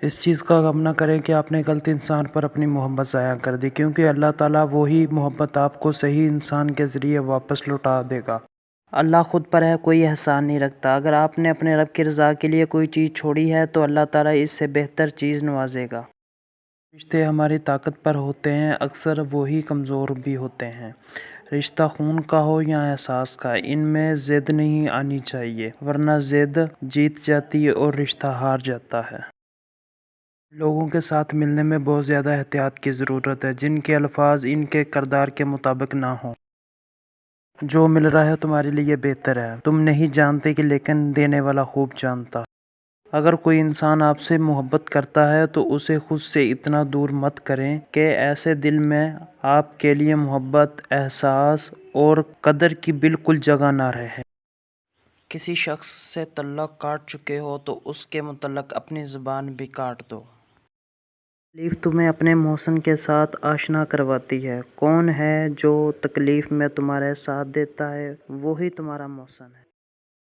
اس چیز کا غم نہ کریں کہ آپ نے غلط انسان پر اپنی محبت ضائع کر دی، کیونکہ اللہ تعالیٰ وہی محبت آپ کو صحیح انسان کے ذریعے واپس لوٹا دے گا۔ اللہ خود پر ہے، کوئی احسان نہیں رکھتا۔ اگر آپ نے اپنے رب کی رضا کے لیے کوئی چیز چھوڑی ہے تو اللہ تعالیٰ اس سے بہتر چیز نوازے گا۔ رشتے ہماری طاقت پر ہوتے ہیں، اکثر وہی کمزور بھی ہوتے ہیں۔ رشتہ خون کا ہو یا احساس کا، ان میں ضد نہیں آنی چاہیے، ورنہ ضد جیت جاتی ہے اور رشتہ ہار جاتا ہے۔ لوگوں کے ساتھ ملنے میں بہت زیادہ احتیاط کی ضرورت ہے، جن کے الفاظ ان کے کردار کے مطابق نہ ہوں۔ جو مل رہا ہے تمہارے لیے بہتر ہے، تم نہیں جانتے کہ لیکن دینے والا خوب جانتا۔ اگر کوئی انسان آپ سے محبت کرتا ہے تو اسے خود سے اتنا دور مت کریں کہ ایسے دل میں آپ کے لیے محبت، احساس اور قدر کی بالکل جگہ نہ رہے۔ کسی شخص سے تعلق کاٹ چکے ہو تو اس کے متعلق اپنی زبان بھی کاٹ دو۔ تکلیف تمہیں اپنے محسن کے ساتھ آشنا کرواتی ہے۔ کون ہے جو تکلیف میں تمہارے ساتھ دیتا ہے؟ وہی تمہارا محسن ہے۔